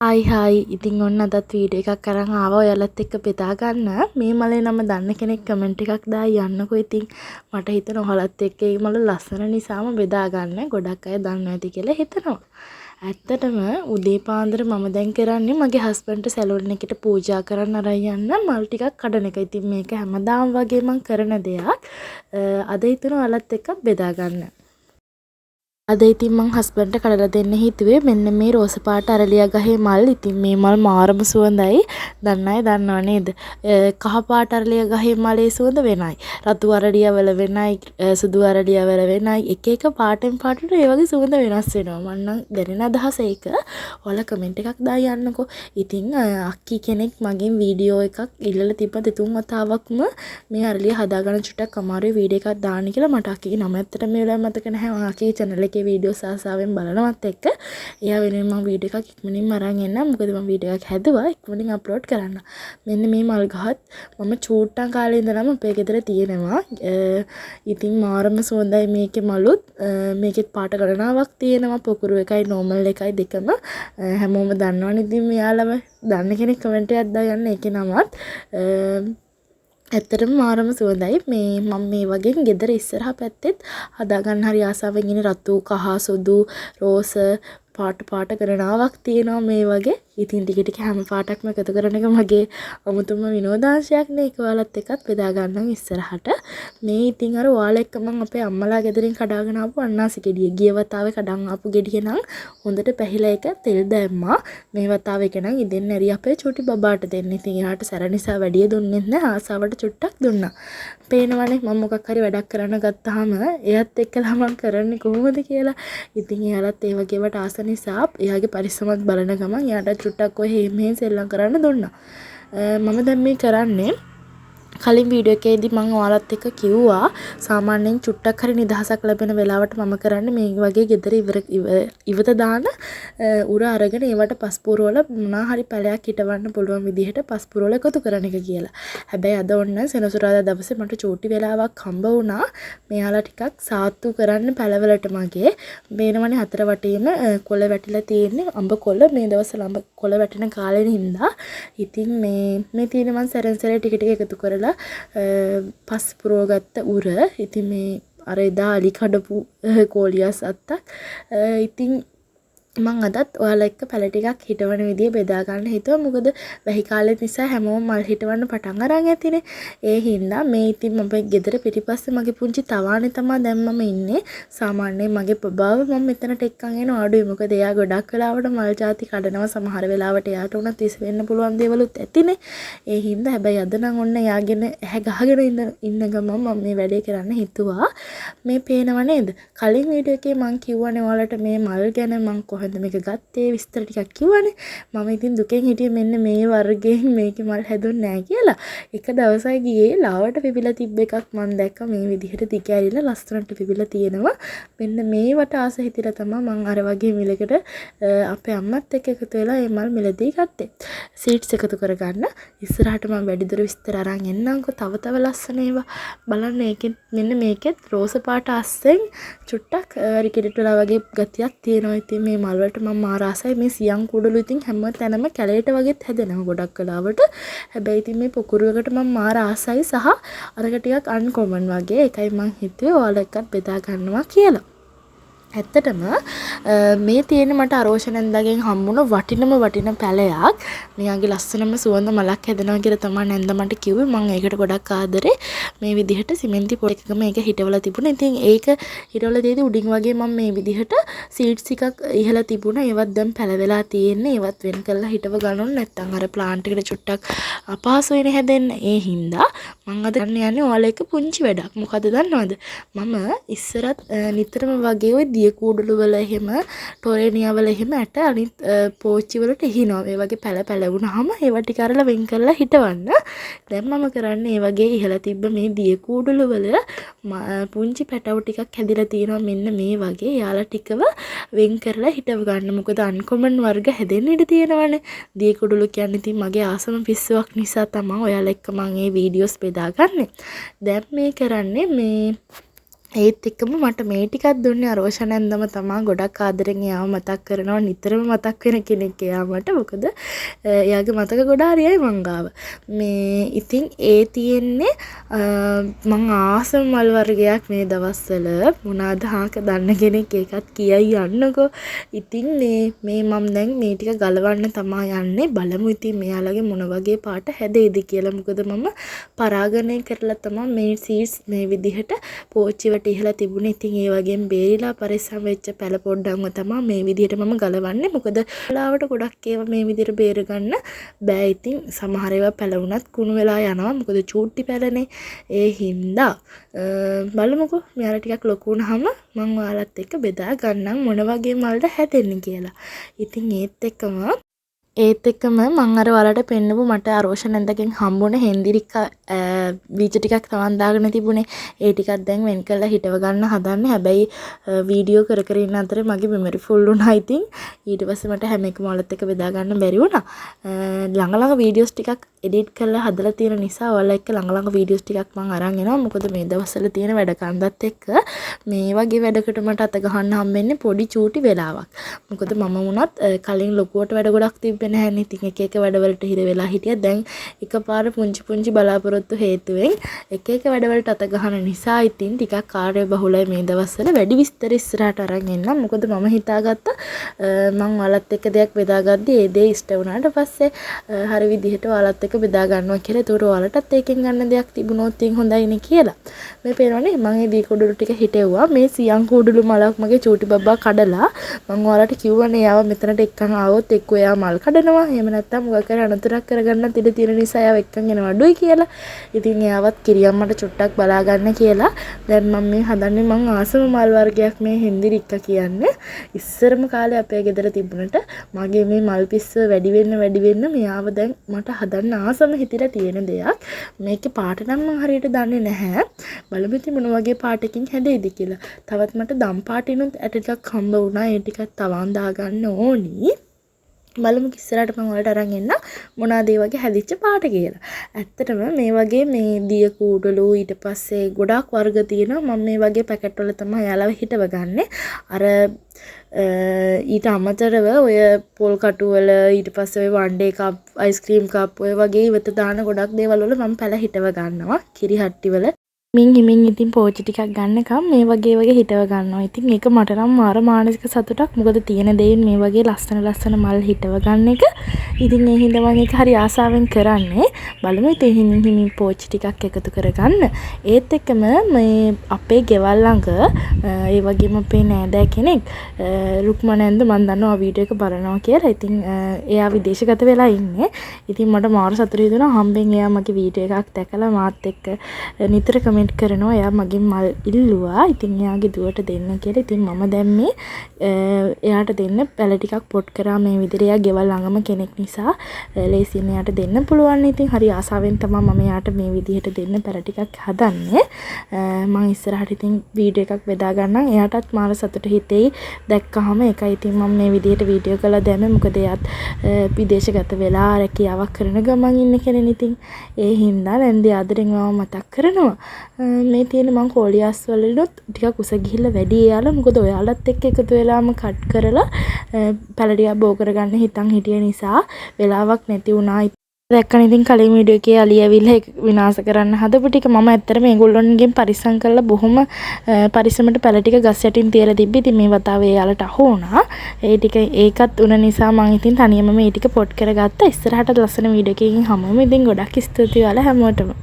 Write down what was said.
Hi ඉතින් ඔන්න අදත් වීඩියෝ එකක් අරන් ආවා ඔයාලත් එක්ක බෙදා ගන්න. මේ මලේ නම දන්න කෙනෙක් කමෙන්ට් එකක් දාලා යන්නකෝ. ඉතින් මට හිතෙනවා ඔයාලත් එක්ක මේ මල ලස්සන නිසාම බෙදා ගන්න. ගොඩක් අය දන්නවා ඇති කියලා හිතනවා. ඇත්තටම උදේ පාන්දර මම දැන් කරන්නේ මගේ හස්බන්ඩ්ට සැලොන් එකට පූජා කරන්න අරන් යන්න මල් ටිකක් කඩන එක. ඉතින් මේක හැමදාම වගේ මම කරන දෙයක්. අද හිතෙනවා ඔයාලත් එක්ක බෙදා ගන්න. අද ඉතින් මං හස්බන්ඩ්ට කඩලා දෙන්න හිතුවේ මෙන්න මේ රෝස පාට අරලියා ගහේ මල්. ඉතින් මේ මල් මාරම සුවඳයි. දන්න අය දන්නව නේද? කහ පාට අරලියා ගහේ මලේ සුවඳ වෙනයි. රතු අරලියා වල වෙනයි, සුදු අරලියා වල වෙනයි. එක එක පාටෙන් පාටට ඒ වගේ සුවඳ වෙනස් වෙනවා. මම නම් දැනෙන අදහස ඒක. ඔයාලා කමෙන්ට් එකක් දාලා යන්නකෝ. ඉතින් අක්කි කෙනෙක් මගෙන් වීඩියෝ එකක් ඉල්ලලා තිබ්බ දෙතුන් වතාවක්ම මේ අරලියා හදාගන්න චුට්ටක් අමාරුයි වීඩියෝ එකක් දාන්න කියලා. මට අක්කිගේ නම ඇත්තට මේ වෙලාවේ මතක නැහැ. අක්කිගේ channel එකේ වීඩියෝස් ආසාවෙන් බලනවත් එක්ක එයා වෙනුවෙන් මම වීඩියෝ එකක් ඉක්මනින්ම අරන් එන්නම්. මොකද මම වීඩියෝ එකක් හැදුවා ඉක්මනින් අප්ලෝඩ් කරන්න. මෙන්න මේ මල් ගහත් මම චූට්ටන් කාලේ ඉඳලම අපේ ගෙදර තියෙනවා. ඉතින් මාරම සුවඳයි මේකේ මලුත්. මේකෙත් පාට ගණනාවක් තියෙනවා. පොකුරු එකයි නෝමල් එකයි දෙකම. හැමෝම දන්නවනේ. ඉතින් මෙයාලම දන්න කෙනෙක් කමෙන්ට් එකක් දාගන්න ඒකේ නමත්. ඇත්තටම මාරම සුවඳයි. මම මේ වගේ ගෙදර ඉස්සරහා පැත්තෙත් හදාගන්න හරි ආසාවෙන් ඉන්නේ. රතු, කහ, සුදු, රෝස පාට ගණනාවක් තියෙනවා මේ වගේ. ඉතින් ටික ටික හැම පාටක්ම එකතු කරන එක මගේ අමුතුම විනෝදාංශයක් නේ. ඒක ඔයාලත් එක්කත් බෙදා ගන්නම් ඉස්සරහට. මේ ඉතින් අර ඔයාලා එක්ක මම අපේ අම්මලා ගෙදරින් කඩාගෙන ආපු අන්නාසි ගෙඩිය. ගිය වතාවේ කඩන් ආපු ගෙඩිය නම් හොඳට පැහිලා එක තෙල් දැම්මා. මේ වතාවේ එක නම් ඉතින් ඇරි අපේ චූටි බබාට දෙන්න. ඉතින් එයාට සැර නිසා වැඩිය දුන්නෙත් නෑ. ආසාවට චුට්ටක් දුන්නා. පේනවනේ මම මොකක් හරි වැඩක් කරන්න ගත්තාම එයාත් එක්කලා මම කරන්නේ කොහොමද කියලා. ඉතින් එයාලත් ඒ වගේවට ආස නිසා එයාගේ පරිස්සමත් බලන ගමන් එයාට චුට්ටක් ඔය මෙහෙම සෙල්ලම් කරන්න දුන්නා. මම දැන් මේ කරන්නේ කලින් වීඩියෝ එකේදී මම ඔයාලත් එක්ක කිව්වා සාමාන්‍යයෙන් චුට්ටක් හරි නිදහසක් ලැබෙන වෙලාවට මම කරන්නේ මේ වගේ ගෙදර ඉවත දාන උර අරගෙන ඒවට පස්පුර වල මොනවා හරි පැලයක් හිටවන්න පුළුවන් විදිහට පස්පුර වල එකතු කරන එක කියලා. හැබැයි අද ඔන්න සෙනසුරාදා දවසේ මට චූටි වෙලාවක් හම්බ වුණා. මෙයාලා ටිකක් සාත්තු කරන්න පැලවලට මගේ මේනවනේ හතර වටේම කොළ වැටිලා තියෙන්නේ. අඹ කොළ මේ දවස්වල අඹ කොළ වැටෙන කාලේ හින්දා. ඉතින් මේ තියෙන මං සැරෙන් සැරේ ටික ටික එකතු කරලා පස් පුරවගත්ත උර. ඉතින් මේ අර එදා අලි කඩපු කෝලියස් අත්තක්. ඉතින් මං අදත් ඔයාලා එක්ක පැල ටිකක් හිටවන විදිය බෙදා ගන්න හිතුවා. මොකද වැහි කාලේ නිසා හැමෝම මල් හිටවන්න පටන් අරන් ඇතිනේ. ඒ හින්දා මේ ඉතින් මම ගෙදර පිටිපස්සේ මගේ පුංචි තවානේ තමයි දැන් මම ඉන්නේ. සාමාන්‍යයෙන් මගේ බබාව මම මෙතනට එක්කන් එනවා අඩුයි. මොකද එයා ගොඩක් වෙලාවට මල් ಜಾති කඩනවා. සමහර වෙලාවට එයාට උනත් ඉස් වෙන්න පුළුවන් දේවලුත් ඇතිනේ. ඒ හින්දා හැබැයි අද නම් ඔන්න එයාගෙන ඇහැ ගහගෙන ඉන්න ගමන් මම මේ වැඩේ කරන්න හිතුවා. මේ පේනව නේද? කලින් වීඩියෝ එකේ මං කිව්වනේ ඔයාලට මේ මල් ගැන මං මේක ගත්තේ විස්තර ටිකක් කිව්වනේ. මම ඉතින් දුකෙන් හිටියේ මෙන්න මේ වර්ගයෙන් මේකේ මල් හැදුන්නේ නැහැ කියලා. එක දවසයි ගියේ ලාවට පිපිලා තිබ්බ එකක් මම දැක්කා මේ විදිහට දිග ඇරිලා ලස්සනට පිපිලා තියෙනවා. මෙන්න මේවට ආස හිතිලා තමයි මම අර වගේ මිලකට අපේ අම්මත් එක්ක එකතු වෙලා මේ මල් මිලදී ගත්තේ. සීඩ්ස් එකතු කරගන්න. ඉස්සරහට මම වැඩිදුර විස්තර අරන් එන්නම්කෝ. තව ලස්සන ඒවා බලන්න. ඒකෙත් මෙන්න මේකෙත් රෝස පාට අස්සෙන් චුට්ටක් රිකෙට්ටලා වගේ ගතියක් තියෙනවා. ඉතින් මේ මල් වලට මම මාර ආසයි. මේ සියන් කුඩලු ඉතින් හැම තැනම කැලේට වගේත් හැදෙනවා ගොඩක් කලාවට. හැබැයි ඉතින් මේ පොකුරුවකට මම මාර ආසයි සහ අරක ටිකක් අන්කොමන් වගේ. ඒකයි මං හිතුවේ ඔයාලා එක්කත් බෙදා ගන්නවා කියලා. ඇත්තටම මේ තියෙන මට අරෝෂණන්දගෙන් හම්බුණ වටින පැලයක්. මෙයාගේ ලස්සනම සුවඳ මලක් හැදෙනවා කියලා තමයි නැන්ද මට කිව්වේ. මම ඒකට ගොඩක් ආදරේ. මේ විදිහට සිමෙන්ති පොඩි එකක මේක හිටවලා තිබුණා. ඉතින් ඒක හිටවලා තියදී උඩින් වගේ මම මේ විදිහට සීඩ්ස් එකක් ඉහලා තිබුණා. ඒවත් දැන් පැල වෙලා තියෙන්නේ. ඒවත් වෙන් කරලා හිටව ගන්නොත් නැත්තම් අර ප්ලාන්ට් එකට චුට්ටක් අපහසුයිනේ හැදෙන්න. ඒ හින්දා මම අද ගන්න යන්නේ ඔයාලා එක පුංචි වැඩක්. මොකද දන්නවද? මම ඉස්සරත් නිතරම වගේ ওই දිය කූඩළු වල එහෙම ටොරේනියා වල එහෙම ඇට අනිත් පෝච්චි වලට එහිනවා. ඒ වගේ පැල වුණාම ඒවා ටික අරලා වෙන් කරලා හිටවන්න. දැන් මම කරන්නේ ඒ වගේ ඉහලා තිබ්බ මේ දිය කූඩළු වල පුංචි පැටව ටිකක් හැදිලා තියෙනවා. මෙන්න මේ වගේ යාලා ටිකව වෙන් කරලා හිටව ගන්න. මොකද අන්කොමන් වර්ග හැදෙන්න ඉඩ තියෙනවානේ. දිය කූඩළු කියන්නේ ඉතින් මගේ ආසම පිස්සුවක් නිසා තමයි ඔයාලා එක්ක මම මේ වීඩියෝස් බෙදාගන්නේ. දැන් මේ කරන්නේ මේ ඒත් එක්කම මට මේ ටිකක් දුන්නේ රෝෂනන්දම තමයි. ගොඩක් ආදරෙන් එයාව මතක් කරනවා. නිතරම මතක් වෙන කෙනෙක් එයා මට. මොකද එයාගේ මතක ගොඩ හරියයි මං ගාව. මේ ඉතින් ඒ තියෙන්නේ මං ආසම මල් වර්ගයක් මේ දවස්වල. මොනවාද හාක දන්න කෙනෙක් ඒකත් කියයි යන්නකෝ. ඉතින් මේ මම දැන් මේ ටික ගලවන්න තමයි යන්නේ. බලමු ඉතින් මෙයාලගේ මොන වගේ පාට හැදෙයිද කියලා. මොකද මම පරාගණය කරලා තමයි මේ සීඩ්ස් මේ විදිහට පෝච්චිවට ඉහලා තිබුණේ. ඉතින් ඒ වගේම බේරිලා පරිස්සම් වෙච්ච පැල පොඩ්ඩක්ම තමයි මේ විදිහට මම ගලවන්නේ. මොකද වෙලාවට ගොඩක් ඒවා මේ විදිහට බේර ගන්න බෑ. ඉතින් සමහර ඒවා පැල වුණත් කුණු වෙලා යනවා. මොකද චූටි පැලනේ. ඒ හින්දා බලමුකෝ මෙයාලා ටිකක් ලොකු වුණාම මම ඔයාලත් එක්ක බෙදා ගන්නම් මොන වගේ මල්ද හැදෙන්නේ කියලා. ඉතින් ඒත් එක්කම මං අර ඔයාලට පෙන්නපු මට රෝෂනන්දගෙන් හම්බුනේ හෙන්දිරික්ක බීජ ටිකක් තවන් දාගෙන තිබුණේ. ඒ ටිකක් දැන් වෙන් කරලා හිටව ගන්න හදන්නේ. හැබැයි වීඩියෝ කර කර ඉන්න අතරේ මගේ මෙමරි ෆුල් වුණා. ඉතින් ඊට පස්සේ මට හැම එකම ඔයාලත් එක්ක බෙදා ගන්න බැරි වුණා. ළඟ වීඩියෝස් ටිකක් එඩිට් කරලා හදලා තියෙන නිසා ඔයාලා එක්ක ළඟ වීඩියෝස් ටිකක් මං අරන් එනවා. මොකද මේ දවස්වල තියෙන වැඩ කන්දත් එක්ක මේ වගේ වැඩකට මට අත ගහන්න හම්බෙන්නේ පොඩි චූටි වෙලාවක්. මොකද මම වුණත් කලින් ලොකුවට වැඩ ගොඩක් තිබ්බේ නැහැ. ඉතින් එක වැඩවලට හිර වෙලා හිටියා. දැන් එකපාර පුංචි බලාපොරොත්තු හේතුවෙන් එක වැඩවලට අත ගහන නිසා ඉතින් ටිකක් කාර්ය බහුලයි මේ දවස්වල. වැඩි විස්තර ඉස්සරහට අරන් එන්නම්. මොකද මම හිතාගත්තා මං ඔයාලත් එක්ක දෙයක් බෙදාගද්දි ඒ දේ ඉෂ්ට වුණාට පස්සේ හරි විදිහට ඔයාලත් එක්ක බෙදා ගන්නවා කියලා. ඒතකොට ඔයාලටත් ඒකෙන් ගන්න දෙයක් තිබුණොත් ඉතින් හොඳයිනේ කියලා. මේ පේනවනේ මම මේ දී කුඩුළු ටික හිටෙව්වා. මේ සියන් කුඩුළු මලක් මගේ චූටි බබ්බා කඩලා මං ඔයාලට කිව්වනේ යාව මෙතනට එක්කන් ආවොත් එක්ක එයා මල් කඩනවා. එහෙම නැත්නම් මොකක් හරි අනතුරක් කරගන්න ඉඩ තියෙන නිසා එයාව එක්කන් එනවා අඩුයි කියලා. ඉතින් එයාවත් කිරියම්මට චුට්ටක් බලා ගන්න කියලා. දැන් මම මේ හදන්නේ මං ආසම මල් වර්ගයක් මේ හෙන්දිරික්ක කියන්නේ. ඉස්සරම කාලේ අපේ ගෙදර තිබුණට මගේ මේ මල් පිස්සුව වැඩි වෙන්න මෙයාව දැන් මට හදන්න ආසම හිතිලා තියෙන දෙයක්. මේකේ පාට නම් මම හරියට දන්නේ නැහැ. බලමු ඉතින් මොන වගේ පාටකින් හැදෙයිද කියලා. තවත් මට දම් පාටිනුත් ඇට ටිකක් හම්බ වුණා. ඒ ටිකත් තවන් දාගන්න ඕනි. බලමු ඉස්සරහට මම ඔයාලට අරන් එන්න මොනවාද ඒ වගේ හැදිච්ච පාට කියලා. ඇත්තටම මේ වගේ මේ දිය කූඩලු ඊට පස්සේ ගොඩාක් වර්ග තියෙනවා. මම මේ වගේ පැකට් වල තමයි යාලව හිටව ගන්නෙ. අර ඊට අමතරව ඔය පොල් කටු වල ඊට පස්සේ ඔය වන් ඩේ කප් අයිස්ක්‍රීම් කප් ඔය වගේ ඉවත දාන ගොඩක් දේවල් වල මම පැල හිටව ගන්නවා. කිරි හට්ටි වල හිමින් ඉතින් පෝච්චි ටිකක් ගන්නකම් මේ වගේ හිටව ගන්නවා. ඉතින් ඒක මට නම් මාර මානසික සතුටක්. මොකද තියෙන දේෙන් මේ වගේ ලස්සන මල් හිටව ගන්න එක. ඉතින් ඒ හින්දා මම ඒක හරි ආසාවෙන් කරන්නේ. බලමු ඉතින් හිමින් පෝච්චි ටිකක් එකතු කරගන්න. ඒත් එක්කම මේ අපේ ගෙවල් ළඟ ඒ වගේම අපේ නෑදෑ කෙනෙක් රුක්මනන්ද මම දන්නවා වීඩියෝ එක බලනවා කියලා. ඉතින් එයා විදේශගත වෙලා ඉන්නේ. ඉතින් මට මාර සතුටු හිතුණා හම්බෙන් එයා මගේ වීඩියෝ එකක් දැකලා මාත් එක්ක නිතර කමෙන්ට් කරනවා. එයා මගෙන් මල් ඉල්ලුවා. ඉතින් එයාගේ දුවට දෙන්න කියලා. ඉතින් මම දැන් මේ එයාට දෙන්න පැල ටිකක් පොට් කරා මේ විදිහට. එයා ගෙවල් ළඟම කෙනෙක් නිසා ලේසියෙන් එයාට දෙන්න පුළුවන්. ඉතින් හරි ආසාවෙන් තමයි මම එයාට මේ විදිහට දෙන්න පැල ටිකක් හදන්නේ. මම ඉස්සරහට ඉතින් වීඩියෝ එකක් බෙදා ගන්නම්. එයාටත් මාර සතුට හිතෙයි දැක්කහම. ඒකයි ඉතින් මම මේ විදිහට වීඩියෝ කරලා දැම්මේ. මොකද එයාත් විදේශගත වෙලා රැකියාවක් කරන ගමන් ඉන්න කෙනෙක්. ඉතින් ඒ හින්දා නැන්දේ ආදරෙන් මතක් කරනවා. මේ තියෙන මං කෝලියස් වලිනුත් ටිකක් උස ගිහිල්ලා වැඩි එයාලා. මොකද ඔයාලත් එක්ක එකතු වෙලාම කට් කරලා පැල ටිකක් බෝ කරගන්න හිතන් හිටිය නිසා වෙලාවක් නැති වුණා. දැක්කනේ ඉතින් කලින් වීඩියෝ එකේ අලිය ඇවිල්ලා විනාශ කරන්න හදපු ටික මම ඇත්තටම මේගොල්ලොන්ගෙන් පරිස්සම් කරලා බොහොම පරිස්සමට පැල ටික ගස් යටින් තියලා තිබ්බි. ඉතින් මේ වතාවේ එයාලට අහු වුණා. ඒ ටික ඒකත් උන නිසා මම ඉතින් තනියම මේ ටික පොට් කරගත්තා. ඉස්සරහට ලස්සන වීඩියෝ එකකින් හමුවෙමු. ඉතින් ගොඩක් ස්තුතියි ඔයාලා හැමෝටම.